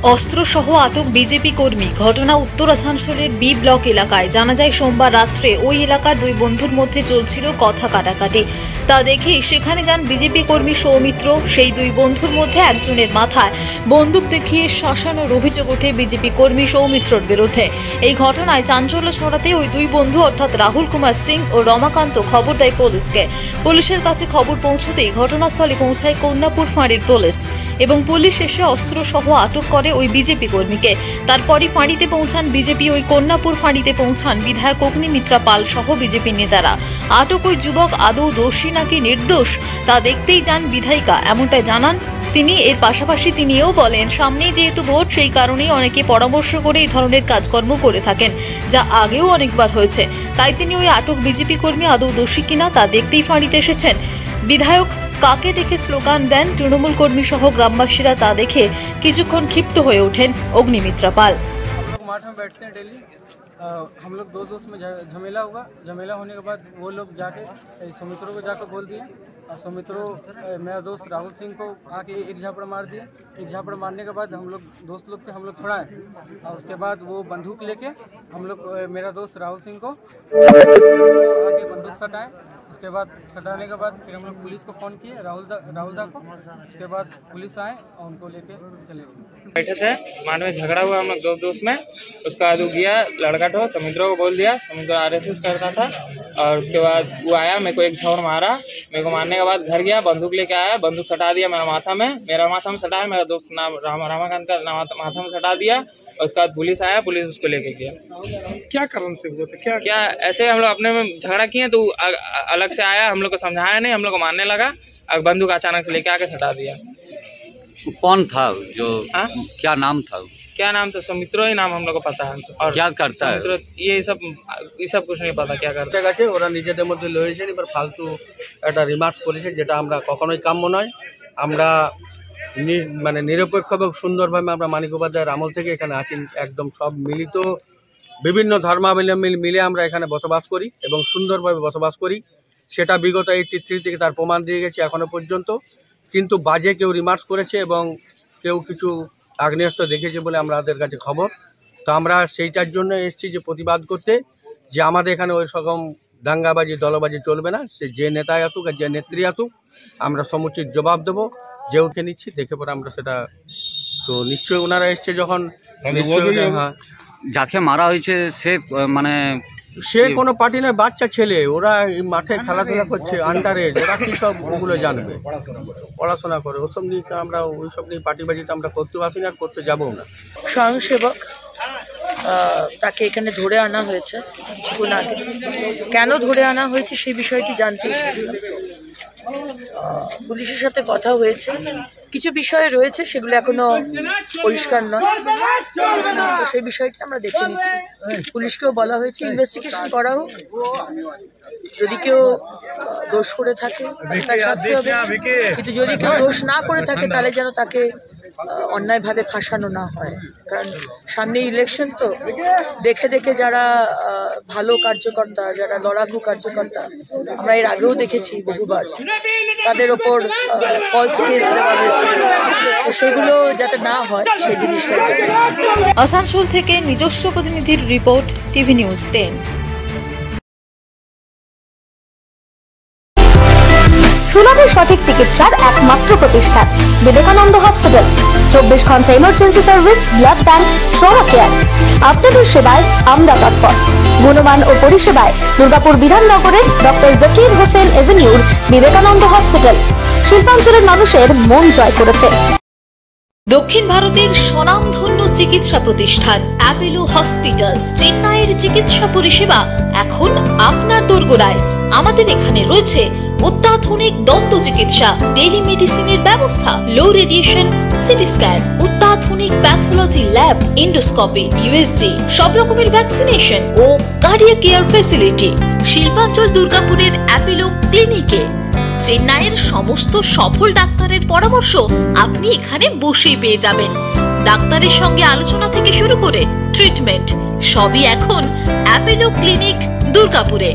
অস্ত্রসহ আটক বিজেপি কর্মী। ঘটনা উত্তর আসানসোলের বি ব্লক এলাকায়। জানা যায় সোমবার রাত্রে ওই এলাকার দুই বন্ধুর মধ্যে চলছিল কথা কাটাকাটি। তা দেখেই সেখানে যান বিজেপি কর্মী সৌমিত্র। সেই দুই বন্ধুর মধ্যে একজনের মাথায় বন্দুক দেখিয়ে শাসানোর অভিযোগ ওঠে বিজেপি কর্মী সৌমিত্রর বিরুদ্ধে। এই ঘটনায় চাঞ্চল্য ছড়াতে ওই দুই বন্ধু অর্থাৎ রাহুল কুমার সিং ও রমাকান্ত খবর দেয় পুলিশকে। পুলিশের কাছে খবর পৌঁছতেই ঘটনাস্থলে পৌঁছায় কন্যাপুর ফাঁড়ির পুলিশ এবং পুলিশ এসে অস্ত্রসহ আটক করে ওই বিজেপি কর্মীকে। তারপরই ফাঁড়িতে পৌঁছান বিজেপি। ওই কন্যাপুর ফাঁড়িতে পৌঁছান বিধায়ক অগ্নিমিত্রা পাল সহ বিজেপি নেতারা। আটক ওই যুবক আদৌ দোষী নাকি নির্দোষ তা দেখতেই যান বিধায়িকা, এমনটাই জানান তিনি। এর পাশাপাশি তিনিও বলেন, সামনেই যেহেতু ভোট, সেই কারণেই অনেকে পরামর্শ করে এই ধরনের কাজকর্ম করে থাকেন, যা আগেও অনেকবার হয়েছে। তাই তিনি ওই আটক বিজেপি কর্মী আদৌ দোষী কিনা তা দেখতেই ফাঁড়িতে এসেছেন। বিধায়ক কাকে দেখে স্লোগান দেন তৃণমূল কর্মী সহ গ্রামবাসীরা, তা দেখে কিছুক্ষণ ক্ষিপ্ত হয়ে ওঠেন অগ্নিমিত্রা পাল। हम लोग दो दोस्त में झमेला हुआ। झमेला होने के बाद वो लोग जाके सौमित्रों को जाकर बोल दिए और सौमित्रों मेरा दोस्त राहुल सिंह को आके एक झापड़ मार दिए। एक झापड़ मारने के बाद हम लोग दोस्त लोग थे, हम लोग छुड़ाए और उसके बाद वो बंदूक लेके हम लोग मेरा दोस्त राहुल सिंह को आगे बंदूक सटाए। उसके बाद सटाने के बाद फिर हम लोग पुलिस को फ़ोन किए, राहुल दा को। उसके बाद पुलिस आए और उनको लेके चले गए। बैठे थे, मान में झगड़ा हुआ हम लोग दो दोस्त में। उसका बाद वो गया लड़का तो समुद्र को बोल दिया, समुद्र RSS करता था। और उसके बाद वो आया, मेरे को एक झोर मारा। मेरे को मारने के बाद घर गया, बंदूक लेके आया, बंदूक सटा दिया मेरा माथा में सटाया। मेरा दोस्त नाम रमाकांत का माथा में सटा दिया। उसके बाद पुलिस आया, पुलिस उसको लेके गया। क्या कारण से हुआ था? क्या ऐसे हम लोग अपने में झगड़ा किए तो अलग से आया, हम लोग को समझाया नहीं, हम लोग को मारने लगा। बंदूक अचानक से लेके आके सटा दिया। कौन था जो क्या नाम था? क्या नाम था? सौमित्रो ही नाम हम लोग को पता है। और क्या करता है? ये सब कुछ नहीं पता क्या करता আছে। ওরা নিজেদের মধ্যে লড়েছে, এবার ফালতু একটা রিমার্কস করেছে, যেটা আমরা কখনোই কাম্য নয়। আমরা মানে নিরপেক্ষ এবং সুন্দরভাবে আমরা মানিক উপাধ্যায়ের আমল থেকে এখানে আছি, একদম সব মিলিত বিভিন্ন ধর্মাবলম্বী মিলে আমরা এখানে বসবাস করি এবং সুন্দরভাবে বসবাস করি। সেটা বিগত 83 থেকে তার প্রমাণ দিয়ে গেছে এখনো পর্যন্ত। কিন্তু বাজে কেউ রিমার্কস করেছে এবং কেউ কিছু আগ্নেয়াস্ত্র দেখেছে বলে আমাদের কাছে খবর। তো আমরা সেইটার জন্য এসেছি যে প্রতিবাদ করতে, যে আমাদের এখানে ওই রকম দাঙ্গাবাজি দলবাজি চলবে না। সে যে নেতাই আসুক আর যে নেত্রী আসুক, আমরা সমুচিত জবাব দেবো। যে উঠে নিচ্ছি দেখে পরে আমরা সেটা, তো নিশ্চয়ই ওনারা এসছে যখন, হ্যাঁ, যাকে মারা হয়েছে সে মানে সে কোনো পার্টি নয়, বাচ্চা ছেলে। ওরা মাঠে খেলাধুলা করছে, আন্ডার এজ। ওরা কি সব ওগুলো জানবে? পড়াশোনা করে। ওসব নিয়ে আমরা ওইসব নিয়ে পার্টিবাজিটা আমরা করতে পারছি না, আর করতে যাবো না। স্বয়ংসেবক, তাকে এখানে ধরে আনা হয়েছে কিছুক্ষণ আগে। কেন ধরে আনা হয়েছে সেই বিষয়টি জানতে এসেছিলাম। পুলিশের সাথে কথা হয়েছে, কিছু বিষয় রয়েছে সেগুলো এখনো পরিষ্কার নয়, তো সেই বিষয়টি আমরা দেখে নিচ্ছি। পুলিশকেও বলা হয়েছে ইনভেস্টিগেশন করা হোক, যদি কেউ দোষ করে থাকে তার শাস্তি হবে, কিন্তু যদি কেউ দোষ না করে থাকে তাহলে যেন তাকে অন্যায়ভাবে ফাঁসানো না হয়। কারণ সামনে ইলেকশন, তো দেখে দেখে যারা ভালো কার্যকর্তা, যারা লড়াকু কার্যকর্তা, আমরা এর আগেও দেখেছি বহুবার, তাদের ওপর ফলস কেস দেওয়া হয়েছে, তো সেগুলো যাতে না হয় সেই জিনিসটা। আসানসোল থেকে নিজস্ব প্রতিনিধির রিপোর্ট, টিভি নিউজ 10। সুলভ সঠিক চিকিৎসার একমাত্র প্রতিষ্ঠান বিবেকানন্দ হসপিটাল। 24 ঘন্টা emergency service, blood bank, trauma care. আপনাদের সেবায় আমরা তৎপর। গুণমান ও পরিষেবায় দুর্গাপুর বিধাননগরের ডক্টর জাকির হোসেন এভিনিউর বিবেকানন্দ হসপিটাল শিল্পাঞ্চলের মানুষের মন জয় করেছে। দক্ষিণ ভারতের স্বনামধন্য চিকিৎসা প্রতিষ্ঠান অ্যাপেলো হসপিটাল। চেন্নাইয়ের চিকিৎসা পরিষেবা এখন আপনার দোরগোড়ায়। আমাদের এখানে রয়েছে অত্যাধুনিক দন্ত চিকিৎসা, টেলিমেডিসিনের ব্যবস্থা, লো রেডিয়েশন সিটি স্ক্যান, অত্যাধুনিক প্যাথোলজি ল্যাব, ইন্ডোস্কোপি, USG, সব রকমের ভ্যাকসিনেশন ও কার্ডিয়াক কেয়ার ফ্যাসিলিটি। শিল্পাঞ্চল দুর্গাপুরের অ্যাপেলো ক্লিনিকে চেন্নাইয়ের সমস্ত সফল ডাক্তারের পরামর্শ আপনি এখানে বসেই পেয়ে যাবেন। ডাক্তারের সঙ্গে আলোচনা থেকে শুরু করে ট্রিটমেন্ট সবই এখন অ্যাপেলো ক্লিনিক দুর্গাপুরে।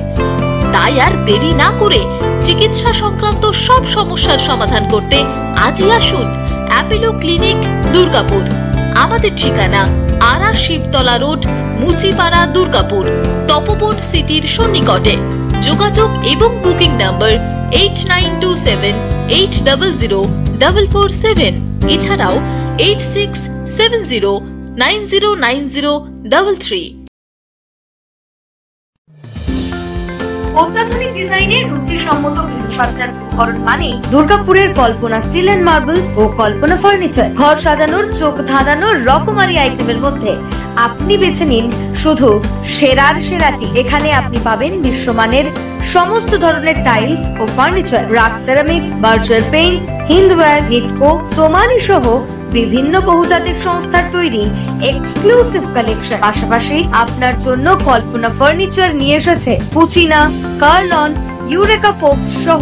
তাই আর দেরি না করে চিকিৎসা সংক্রান্ত সব সমস্যার সমাধান করতে আজই আসুন অ্যাপেলো ক্লিনিক দুর্গাপুর। আমাদের ঠিকানা আরা শিবতলা রোড, মুচিপাড়া, দুর্গাপুর, তপোবন সিটির সন্নিকটে। যোগাযোগ এবং বুকিং নাম্বার 8927800447, এছাড়াও 8670909033। অত্যাধুনিক ডিজাইনের রুচিসম্মত গৃহসজ্জার উপকরণ মানে দুর্গাপুরের কল্পনা স্টিল এন্ড মার্বেলস ও কল্পনা ফার্নিচার। ঘর সাজানোর, চোখ ধাঁধানোর রকমারি আইটেমের মধ্যে আপনি বেছে নিন শুধু সেরার সেরাটি। এখানে আপনি পাবেন বিশ্বমানের সমস্ত ধরনের টাইলস ও furniture, RAK ceramics, Berger paints, Hindware, Nitco, Somany সহ বিভিন্ন বহুজাতিক সংস্থার তৈরি এক্সক্লুসিভ কালেকশন। পাশাপাশি আপনার জন্য কল্পনা ফার্নিচার নিয়ে এসেছে পুচিনা, কার্লন, ইউরেকা ফোকস সহ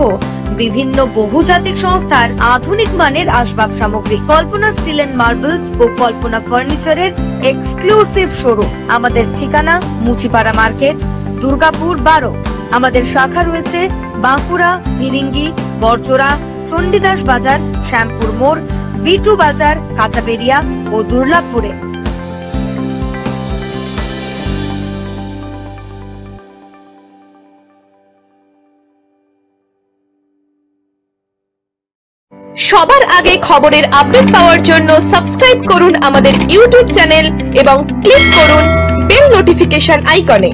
বিভিন্ন বহুজাতিক সংস্থার আধুনিক মানের আসবাব সামগ্রী। কল্পনা স্টিল এন্ড মার্বেলস ও কল্পনা ফার্নিচারের এক্সক্লুসিভ শোরুম। আমাদের ঠিকানা মুচিপাড়া মার্কেট, দুর্গাপুর 12। আমাদের শাখা রয়েছে বাঁকুড়া, ফিরিঙ্গি, বরজোড়া, চণ্ডীদাস বাজার, শ্যামপুর মোড়, বিটু বাজার, কাঁচাবেড়িয়া ও দুর্লাভপুরে। সবার আগে খবরের আপডেট পাওয়ার জন্য সাবস্ক্রাইব করুন আমাদের ইউটিউব চ্যানেল এবং ক্লিক করুন বেল নোটিফিকেশন আইকনে।